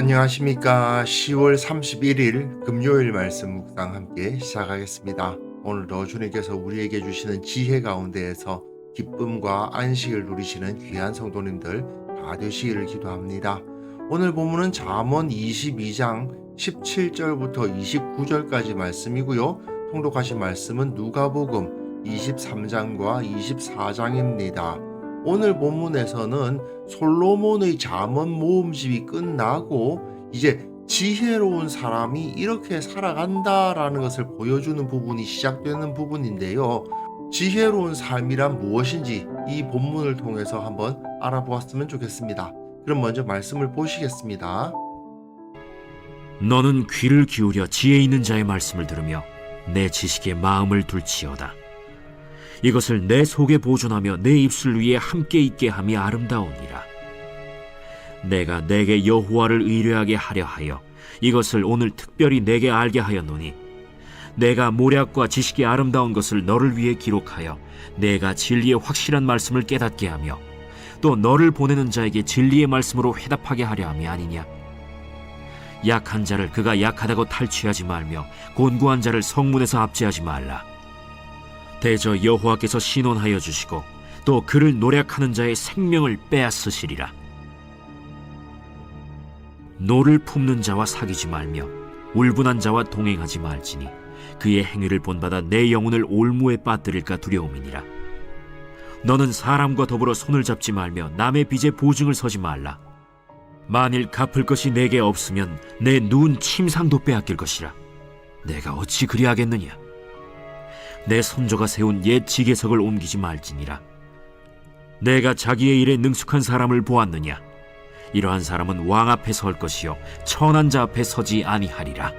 안녕하십니까. 10월 31일 금요일 말씀 묵상 함께 시작하겠습니다. 오늘도 주님께서 우리에게 주시는 지혜 가운데에서 기쁨과 안식을 누리시는 귀한 성도님들 다 되시기를 기도합니다. 오늘 본문은 잠언 22장 17절부터 29절까지 말씀이고요. 통독하신 말씀은 누가복음 23장과 24장입니다. 오늘 본문에서는 솔로몬의 잠언 모음집이 끝나고 이제 지혜로운 사람이 이렇게 살아간다라는 것을 보여주는 부분이 시작되는 부분인데요. 지혜로운 삶이란 무엇인지 이 본문을 통해서 한번 알아보았으면 좋겠습니다. 그럼 먼저 말씀을 보시겠습니다. 너는 귀를 기울여 지혜 있는 자의 말씀을 들으며 내 지식에 마음을 둘지어다. 이것을 내 속에 보존하며 내 입술 위에 함께 있게 함이 아름다우니라. 내가 내게 여호와를 의뢰하게 하려 하여 이것을 오늘 특별히 내게 알게 하였노니 내가 모략과 지식이 아름다운 것을 너를 위해 기록하여 내가 진리의 확실한 말씀을 깨닫게 하며 또 너를 보내는 자에게 진리의 말씀으로 회답하게 하려 함이 아니냐. 약한 자를 그가 약하다고 탈취하지 말며 곤고한 자를 성문에서 압제하지 말라. 대저 여호와께서 신원하여 주시고 또 그를 노략하는 자의 생명을 빼앗으시리라. 노를 품는 자와 사귀지 말며 울분한 자와 동행하지 말지니 그의 행위를 본받아 내 영혼을 올무에 빠뜨릴까 두려움이니라. 너는 사람과 더불어 손을 잡지 말며 남의 빚에 보증을 서지 말라. 만일 갚을 것이 내게 없으면 내 누운 침상도 빼앗길 것이라. 내가 어찌 그리하겠느냐. 내 손조가 세운 옛 지게석을 옮기지 말지니라. 내가 자기의 일에 능숙한 사람을 보았느냐. 이러한 사람은 왕 앞에 설 것이요 천한 자 앞에 서지 아니하리라.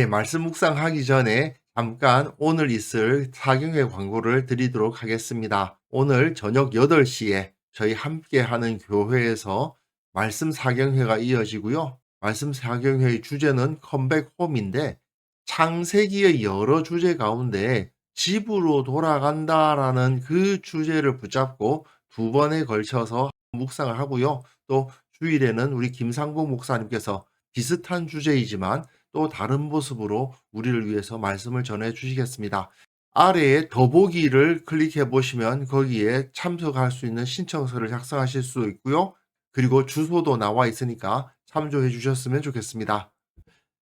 말씀 묵상하기 전에 잠깐 오늘 있을 사경회 광고를 드리도록 하겠습니다. 오늘 저녁 8시에 저희 함께하는 교회에서 말씀 사경회가 이어지고요. 말씀 사경회의 주제는 컴백 홈인데 창세기의 여러 주제 가운데 집으로 돌아간다라는 그 주제를 붙잡고 2번에 걸쳐서 묵상을 하고요. 또 주일에는 우리 김상복 목사님께서 비슷한 주제이지만 또 다른 모습으로 우리를 위해서 말씀을 전해 주시겠습니다. 아래에 더보기를 클릭해 보시면 거기에 참석할 수 있는 신청서를 작성하실 수 있고요. 그리고 주소도 나와 있으니까 참조해 주셨으면 좋겠습니다.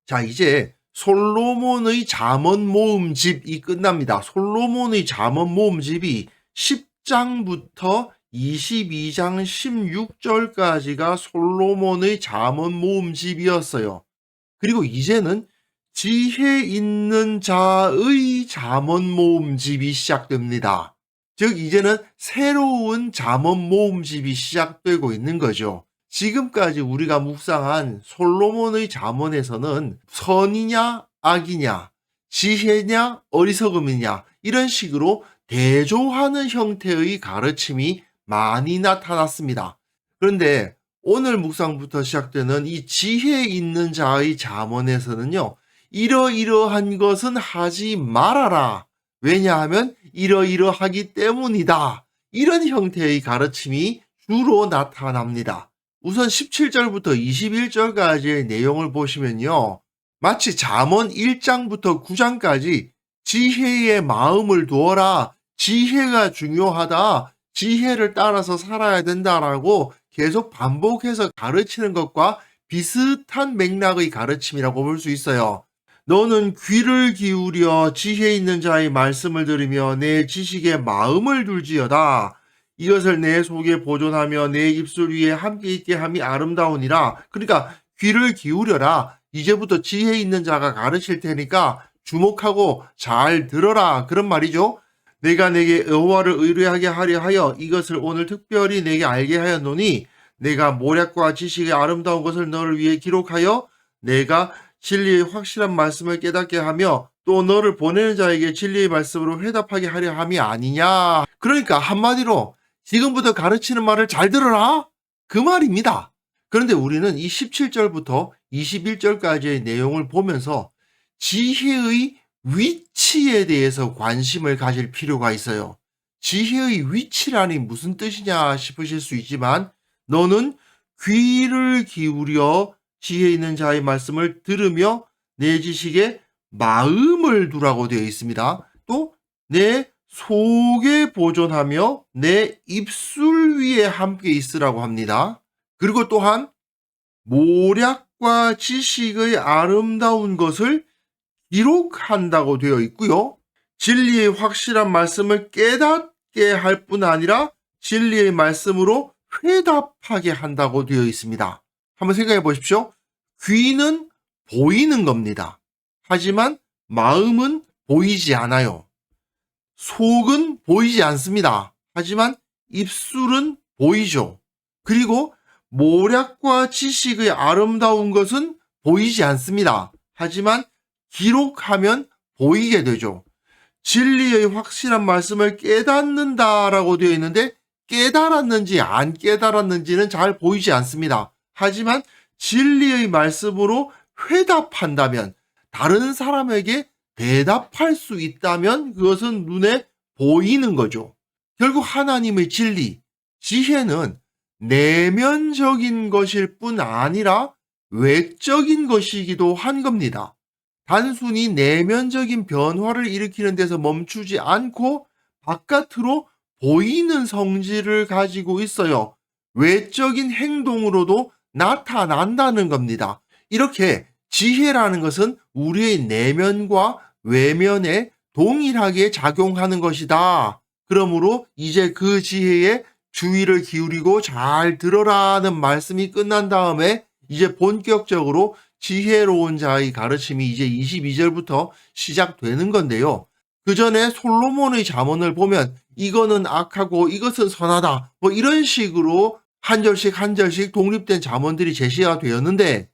자, 이제 솔로몬의 잠언 모음집이 끝납니다. 솔로몬의 잠언 모음집이 10장부터 22장 16절까지가 솔로몬의 잠언 모음집이었어요. 그리고 이제는 지혜 있는 자의 잠언 모음집이 시작됩니다. 즉 이제는 새로운 잠언 모음집이 시작되고 있는 거죠. 지금까지 우리가 묵상한 솔로몬의 잠언에서는 선이냐 악이냐, 지혜냐 어리석음이냐 이런 식으로 대조하는 형태의 가르침이 많이 나타났습니다. 그런데 오늘 묵상부터 시작되는 이 지혜 있는 자의 잠언에서는요, 이러이러한 것은 하지 말아라. 왜냐하면 이러이러하기 때문이다. 이런 형태의 가르침이 주로 나타납니다. 우선 17절부터 21절까지의 내용을 보시면요, 마치 잠언 1장부터 9장까지 지혜의 마음을 두어라, 지혜가 중요하다, 지혜를 따라서 살아야 된다라고 계속 반복해서 가르치는 것과 비슷한 맥락의 가르침이라고 볼 수 있어요. 너는 귀를 기울여 지혜 있는 자의 말씀을 들으며 내 지식에 마음을 둘지어다. 이것을 내 속에 보존하며 내 입술 위에 함께 있게 함이 아름다우니라. 그러니까 귀를 기울여라. 이제부터 지혜 있는 자가 가르칠 테니까 주목하고 잘 들어라. 그런 말이죠. 내가 내게 여호와를 의뢰하게 하려 하여 이것을 오늘 특별히 내게 알게 하였노니 내가 모략과 지식의 아름다운 것을 너를 위해 기록하여 내가 진리의 확실한 말씀을 깨닫게 하며 또 너를 보내는 자에게 진리의 말씀으로 회답하게 하려 함이 아니냐. 그러니까 한마디로 지금부터 가르치는 말을 잘 들어라. 그 말입니다. 그런데 우리는 이 17절부터 21절까지의 내용을 보면서 지혜의 위치에 대해서 관심을 가질 필요가 있어요. 지혜의 위치란이 무슨 뜻이냐 싶으실 수 있지만 너는 귀를 기울여 지혜 있는 자의 말씀을 들으며 내 지식에 마음을 두라고 되어 있습니다. 또 내 속에 보존하며 내 입술 위에 함께 있으라고 합니다. 그리고 또한 모략과 지식의 아름다운 것을 기록한다고 되어 있고요. 진리의 확실한 말씀을 깨닫게 할 뿐 아니라 진리의 말씀으로 회답하게 한다고 되어 있습니다. 한번 생각해 보십시오. 귀는 보이는 겁니다. 하지만 마음은 보이지 않아요. 속은 보이지 않습니다. 하지만 입술은 보이죠. 그리고 모략과 지식의 아름다운 것은 보이지 않습니다. 하지만 기록하면 보이게 되죠. 진리의 확실한 말씀을 깨닫는다라고 되어 있는데 깨달았는지 안 깨달았는지는 잘 보이지 않습니다. 하지만 진리의 말씀으로 회답한다면, 다른 사람에게 대답할 수 있다면 그것은 눈에 보이는 거죠. 결국 하나님의 진리, 지혜는 내면적인 것일 뿐 아니라 외적인 것이기도 한 겁니다. 단순히 내면적인 변화를 일으키는 데서 멈추지 않고 바깥으로 보이는 성질을 가지고 있어요. 외적인 행동으로도 나타난다는 겁니다. 이렇게 지혜라는 것은 우리의 내면과 외면에 동일하게 작용하는 것이다. 그러므로 이제 그 지혜에 주의를 기울이고 잘 들어라는 말씀이 끝난 다음에 이제 본격적으로 지혜로운 자의 가르침이 이제 22절부터 시작되는 건데요. 그 전에 솔로몬의 잠언을 보면 이거는 악하고 이것은 선하다, 뭐 이런 식으로 한 절씩 한 절씩 독립된 잠언들이 제시가 되었는데,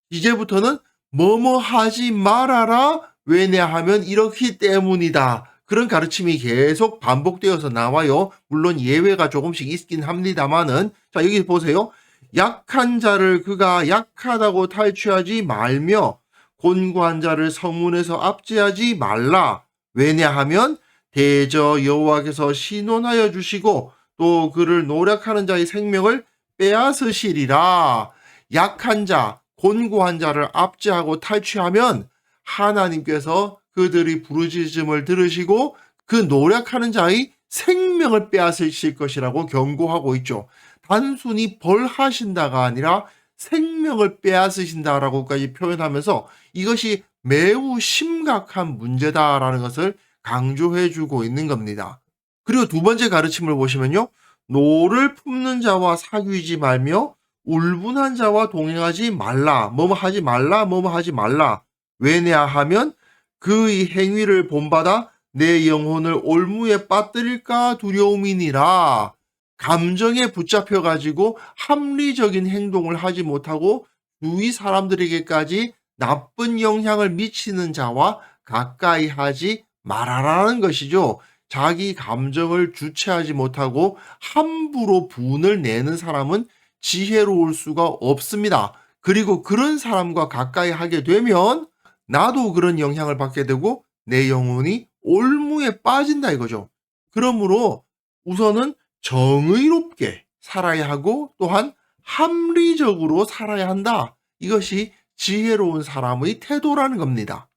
이제부터는 뭐뭐 하지 말아라, 왜냐하면 이렇기 때문이다, 그런 가르침이 계속 반복되어서 나와요. 물론 예외가 조금씩 있긴 합니다만은, 자 여기 보세요. 약한 자를 그가 약하다고 탈취하지 말며 곤고한 자를 성문에서 압제하지 말라. 왜냐하면 대저 여호와께서 신원하여 주시고 또 그를 노력하는 자의 생명을 빼앗으시리라. 약한 자, 곤고한 자를 압제하고 탈취하면 하나님께서 그들의 부르짖음을 들으시고 그 노력하는 자의 생명을 빼앗으실 것이라고 경고하고 있죠. 단순히 벌하신다가 아니라 생명을 빼앗으신다라고까지 표현하면서 이것이 매우 심각한 문제다라는 것을 강조해주고 있는 겁니다. 그리고 두 번째 가르침을 보시면요. 노를 품는 자와 사귀지 말며 울분한 자와 동행하지 말라. 뭐뭐 하지 말라. 뭐뭐 하지 말라. 왜냐하면 그의 행위를 본받아 내 영혼을 올무에 빠뜨릴까 두려움이니라. 감정에 붙잡혀가지고 합리적인 행동을 하지 못하고 주위 사람들에게까지 나쁜 영향을 미치는 자와 가까이 하지 말아라는 것이죠. 자기 감정을 주체하지 못하고 함부로 분을 내는 사람은 지혜로울 수가 없습니다. 그리고 그런 사람과 가까이 하게 되면 나도 그런 영향을 받게 되고 내 영혼이 올무에 빠진다 이거죠. 그러므로 우선은 정의롭게 살아야 하고 또한 합리적으로 살아야 한다. 이것이 지혜로운 사람의 태도라는 겁니다.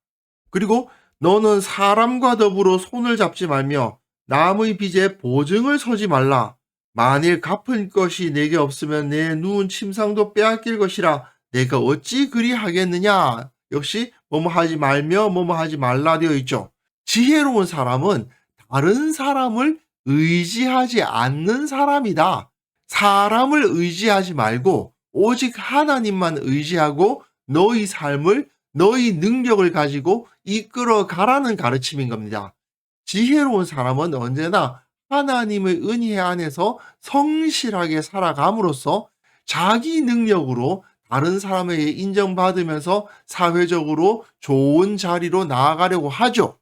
그리고 너는 사람과 더불어 손을 잡지 말며 남의 빚에 보증을 서지 말라. 만일 갚을 것이 내게 없으면 내 누운 침상도 빼앗길 것이라 내가 어찌 그리 하겠느냐. 역시 뭐뭐 하지 말며 뭐뭐 하지 말라 되어 있죠. 지혜로운 사람은 다른 사람을 의지하지 않는 사람이다. 사람을 의지하지 말고 오직 하나님만 의지하고 너의 삶을, 너의 능력을 가지고 이끌어 가라는 가르침인 겁니다. 지혜로운 사람은 언제나 하나님의 은혜 안에서 성실하게 살아감으로써 자기 능력으로 다른 사람에게 인정받으면서 사회적으로 좋은 자리로 나아가려고 하죠.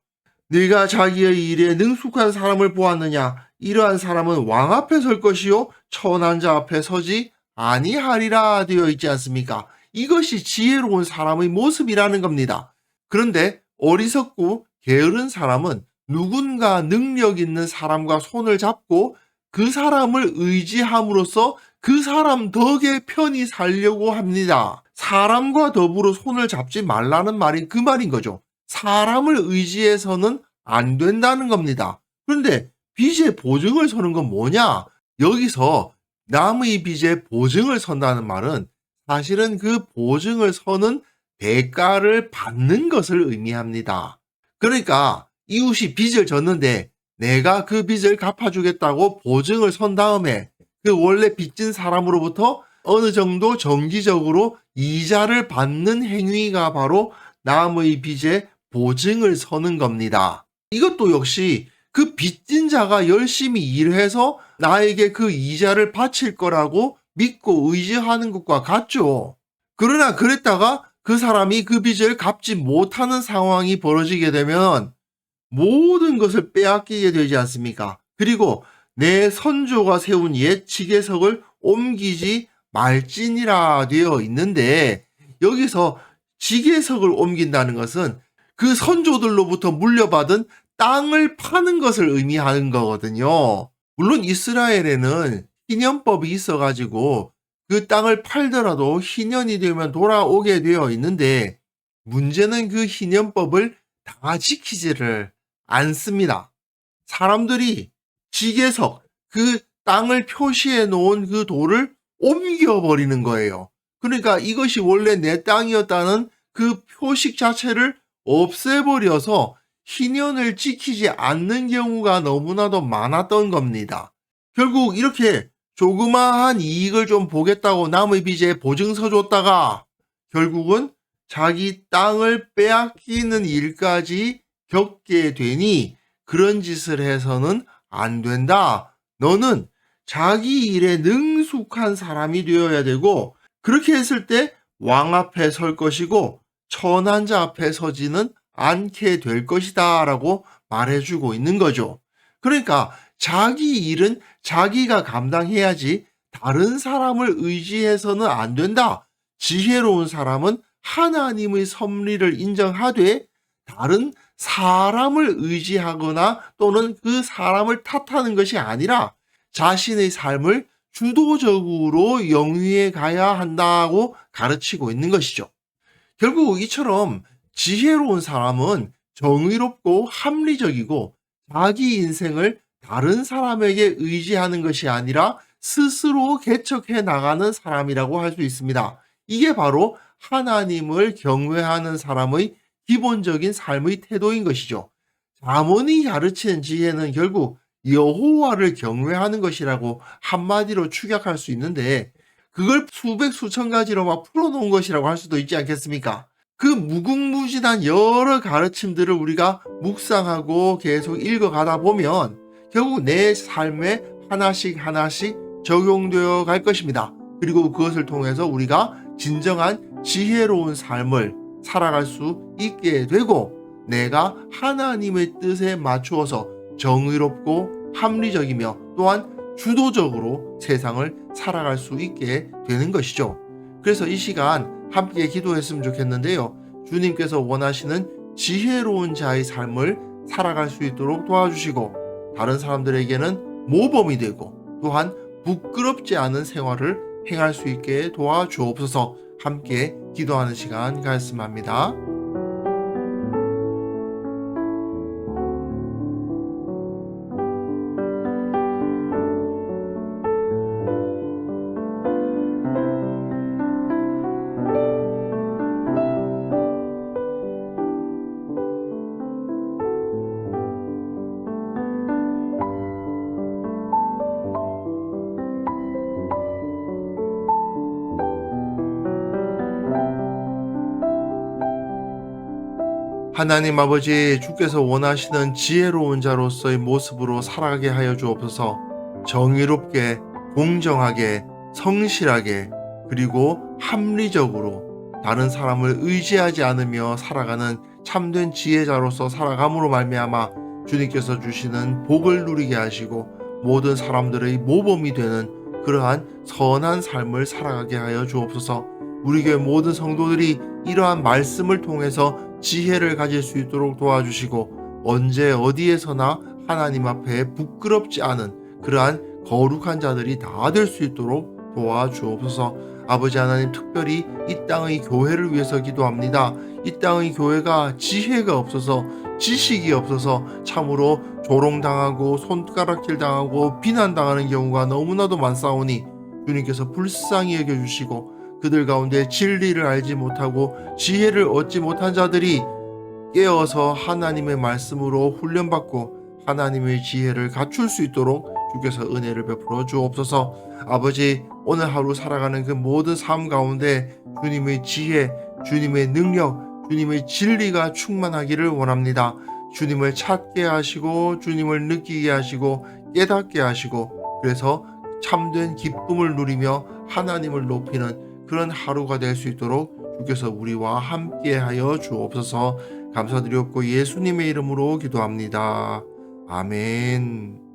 네가 자기의 일에 능숙한 사람을 보았느냐? 이러한 사람은 왕 앞에 설 것이요 천한 자 앞에 서지 아니하리라 되어 있지 않습니까? 이것이 지혜로운 사람의 모습이라는 겁니다. 그런데 어리석고 게으른 사람은 누군가 능력 있는 사람과 손을 잡고 그 사람을 의지함으로써 그 사람 덕에 편히 살려고 합니다. 사람과 더불어 손을 잡지 말라는 말이 그 말인 거죠. 사람을 의지해서는 안 된다는 겁니다. 그런데 빚의 보증을 서는 건 뭐냐? 여기서 남의 빚에 보증을 선다는 말은 사실은 그 보증을 서는 대가를 받는 것을 의미합니다. 그러니까 이웃이 빚을 졌는데 내가 그 빚을 갚아주겠다고 보증을 선 다음에 그 원래 빚진 사람으로부터 어느 정도 정기적으로 이자를 받는 행위가 바로 남의 빚에 보증을 서는 겁니다. 이것도 역시 그 빚진 자가 열심히 일해서 나에게 그 이자를 바칠 거라고 믿고 의지하는 것과 같죠. 그러나 그랬다가 그 사람이 그 빚을 갚지 못하는 상황이 벌어지게 되면 모든 것을 빼앗기게 되지 않습니까? 그리고 내 선조가 세운 옛 지계석을 옮기지 말지니라 되어 있는데, 여기서 지계석을 옮긴다는 것은 그 선조들로부터 물려받은 땅을 파는 것을 의미하는 거거든요. 물론 이스라엘에는 희년법이 있어가지고 그 땅을 팔더라도 희년이 되면 돌아오게 되어 있는데, 문제는 그 희년법을 다 지키지를 않습니다. 사람들이 지계석, 그 땅을 표시해 놓은 그 돌을 옮겨버리는 거예요. 그러니까 이것이 원래 내 땅이었다는 그 표식 자체를 없애버려서 희년을 지키지 않는 경우가 너무나도 많았던 겁니다. 결국 이렇게 조그마한 이익을 좀 보겠다고 남의 빚에 보증서 줬다가 결국은 자기 땅을 빼앗기는 일까지 겪게 되니 그런 짓을 해서는 안 된다. 너는 자기 일에 능숙한 사람이 되어야 되고, 그렇게 했을 때 왕 앞에 설 것이고 천한 자 앞에 서지는 않게 될 것이다 라고 말해주고 있는 거죠. 그러니까 자기 일은 자기가 감당해야지 다른 사람을 의지해서는 안 된다. 지혜로운 사람은 하나님의 섭리를 인정하되 다른 사람을 의지하거나 또는 그 사람을 탓하는 것이 아니라 자신의 삶을 주도적으로 영위해 가야 한다고 가르치고 있는 것이죠. 결국 이처럼 지혜로운 사람은 정의롭고 합리적이고 자기 인생을 다른 사람에게 의지하는 것이 아니라 스스로 개척해 나가는 사람이라고 할 수 있습니다. 이게 바로 하나님을 경외하는 사람의 기본적인 삶의 태도인 것이죠. 잠언이 가르치는 지혜는 결국 여호와를 경외하는 것이라고 한마디로 축약할 수 있는데, 그걸 수백 수천 가지로 막 풀어놓은 것이라고 할 수도 있지 않겠습니까? 그 무궁무진한 여러 가르침들을 우리가 묵상하고 계속 읽어가다 보면 결국 내 삶에 하나씩 하나씩 적용되어 갈 것입니다. 그리고 그것을 통해서 우리가 진정한 지혜로운 삶을 살아갈 수 있게 되고, 내가 하나님의 뜻에 맞추어서 정의롭고 합리적이며 또한 주도적으로 세상을 살아갈 수 있게 되는 것이죠. 그래서 이 시간 함께 기도했으면 좋겠는데요. 주님께서 원하시는 지혜로운 자의 삶을 살아갈 수 있도록 도와주시고, 다른 사람들에게는 모범이 되고 또한 부끄럽지 않은 생활을 행할 수 있게 도와주옵소서. 함께 기도하는 시간 가졌습니다. 하나님 아버지, 주께서 원하시는 지혜로운 자로서의 모습으로 살아가게 하여 주옵소서. 정의롭게, 공정하게, 성실하게, 그리고 합리적으로 다른 사람을 의지하지 않으며 살아가는 참된 지혜자로서 살아감으로 말미암아 주님께서 주시는 복을 누리게 하시고 모든 사람들의 모범이 되는 그러한 선한 삶을 살아가게 하여 주옵소서. 우리 교회 모든 성도들이 이러한 말씀을 통해서 지혜를 가질 수 있도록 도와주시고, 언제 어디에서나 하나님 앞에 부끄럽지 않은 그러한 거룩한 자들이 다 될 수 있도록 도와주옵소서. 아버지 하나님, 특별히 이 땅의 교회를 위해서 기도합니다. 이 땅의 교회가 지혜가 없어서, 지식이 없어서 참으로 조롱당하고 손가락질 당하고 비난당하는 경우가 너무나도 많사오니 주님께서 불쌍히 여겨주시고, 그들 가운데 진리를 알지 못하고 지혜를 얻지 못한 자들이 깨어서 하나님의 말씀으로 훈련받고 하나님의 지혜를 갖출 수 있도록 주께서 은혜를 베풀어 주옵소서. 아버지, 오늘 하루 살아가는 그 모든 삶 가운데 주님의 지혜, 주님의 능력, 주님의 진리가 충만하기를 원합니다. 주님을 찾게 하시고 주님을 느끼게 하시고 깨닫게 하시고, 그래서 참된 기쁨을 누리며 하나님을 높이는 그런 하루가 될 수 있도록 주께서 우리와 함께하여 주옵소서. 감사드렸고 예수님의 이름으로 기도합니다. 아멘.